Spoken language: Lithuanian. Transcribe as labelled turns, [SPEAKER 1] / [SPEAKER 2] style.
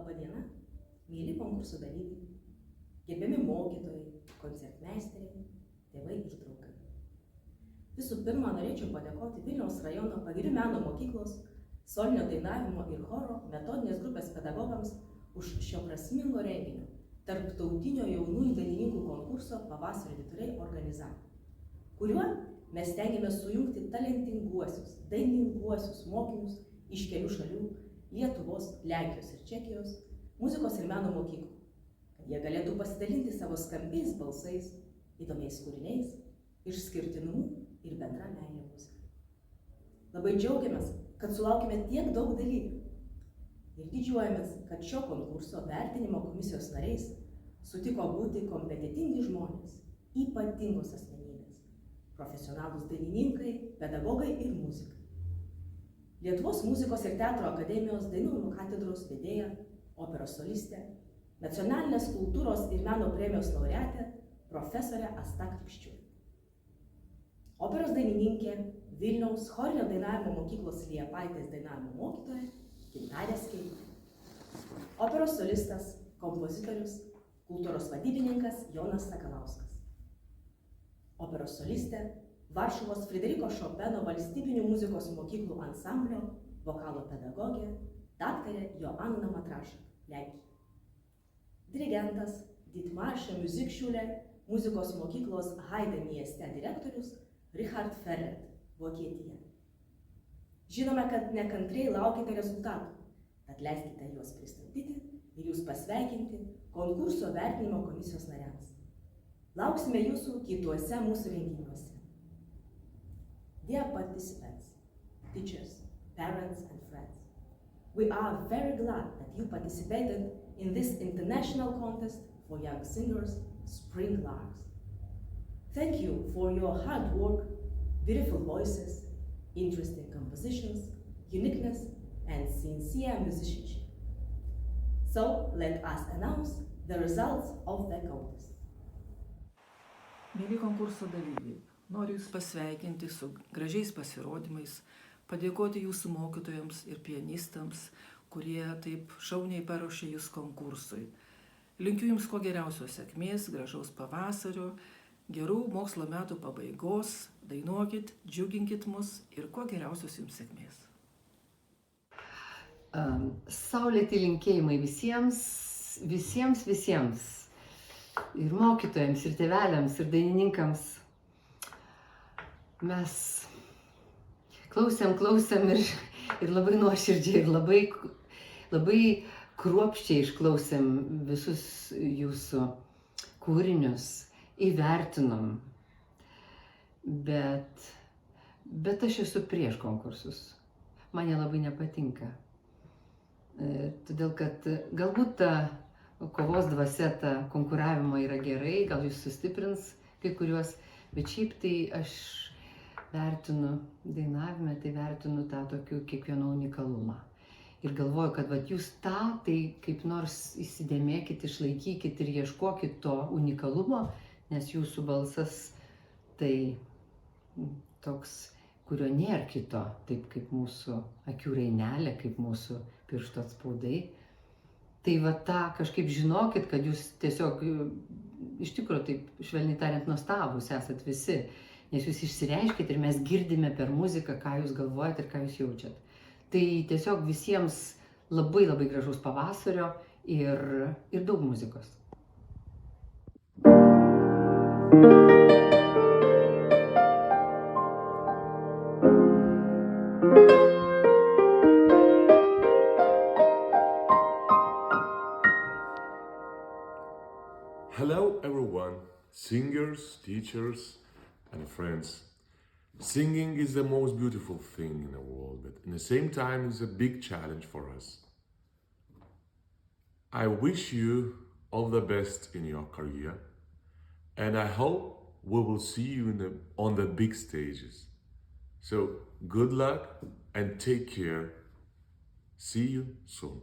[SPEAKER 1] Labadiena, mėly konkurso dalyviai, gerbiami mokytojai, koncertmeisteriai, tėvai ir draugai. Visų pirma, norėčiau padėkoti Vilniaus rajono Pagirių meno mokyklos, solinio dainavimo ir choro metodinės grupės pedagogams už šio prasmingo renginio tarptautinio jaunųjų dainininkų konkurso pavasario vyturiai organizavimą, kuriuo mes stengiamės sujungti talentinguosius, daininguosius mokinius iš kelių šalių – Lietuvos, Lenkijos ir Čekijos, muzikos ir meno mokyklų, kad jie galėtų pasidalinti savo skambiais balsais, įdomiais kūriniais, išskirtinumu ir bendra meilė muzikai. Labai džiaugiamės, kad sulaukime tiek daug dalyvių ir didžiuojamės, kad šio konkurso vertinimo komisijos nariais sutiko būti kompetentingi žmonės, ypatingos asmenybės, profesionalūs dainininkai, pedagogai ir muzikai. Lietuvos muzikos ir teatro akademijos dainavimo katedros vedėja, operos solistė, nacionalinės kultūros ir meno premijos laureatė, profesorė Asta Krikščiūtė. Operos dainininkė, Vilniaus chorinio dainavimo mokyklos Liepaitės dainavimo mokytoja, Gintarė Skeitytė. Operos solistas, kompozitorius, kultūros vadybininkas Jonas Sakalauskas. Operos solistė, Varšuvos Frideriko Šopeno valstybinių muzikos mokyklų ansamblio vokalo pedagogė, daktarė Joanna Matrašak, Lenkija. Dirigentas, Dithmarsche Musikschule muzikos mokyklos Haide mieste direktorius Richard Ferret, Vokietija. Žinome, kad nekantriai laukite rezultatų, tad leiskite juos pristatyti ir jūs pasveikinti konkurso vertinimo komisijos nariams. Lauksime jūsų kituose mūsų renginiuose. Dear participants, teachers, parents and friends, we are very glad that you participated in this international contest for young singers, Spring Larks. Thank you for your hard work, beautiful voices, interesting compositions, uniqueness, and sincere musicianship. So let us announce the results of the contest.
[SPEAKER 2] Mėly konkurso dalyviai, noriu Jūs pasveikinti su gražiais pasirodymais, padėkoti Jūsų mokytojams ir pianistams, kurie taip šauniai paruošė Jūs konkursui. Linkiu Jums kuo geriausios sėkmės, gražaus pavasario, gerų mokslo metų pabaigos, dainuokit, džiuginkit mus ir kuo geriausios Jums sėkmės.
[SPEAKER 3] Saulėti linkėjimai visiems. Ir mokytojams, ir tėveliams, ir dainininkams. Mes klausėm ir labai nuoširdžiai, ir labai kruopščiai išklausėm visus jūsų kūrinius, įvertinom. Bet aš esu prieš konkursus. Man jie labai nepatinka. Todėl, kad galbūt ta kovos dvasia, ta konkuravimo yra gerai, gal jūs sustiprins kai kuriuos, bet šiaip tai aš vertinu dainavime, tai vertinu tą tokių kiekvieno unikalumą. Ir galvoju, kad jūs tą, tai kaip nors įsidėmėkit, išlaikykit ir ieškokit to unikalumo, nes jūsų balsas tai toks, kurio nėra kito, taip kaip mūsų akių rainelė, kaip mūsų piršto atspaudai. Tai va tą kažkaip žinokit, kad jūs tiesiog iš tikrųjų taip švelniai tariant nuostabūs esat visi, nes jūs išsireiškit ir mes girdime per muziką, ką jūs galvojat ir ką jūs jaučiat. Tai tiesiog visiems labai gražaus pavasario ir daug muzikos.
[SPEAKER 4] Hello everyone, singers, teachers, and friends. Singing is the most beautiful thing in the world, but at the same time it's a big challenge for us. I wish you all the best in your career, and I hope we will see you on the big stages. So good luck and take care. See you soon.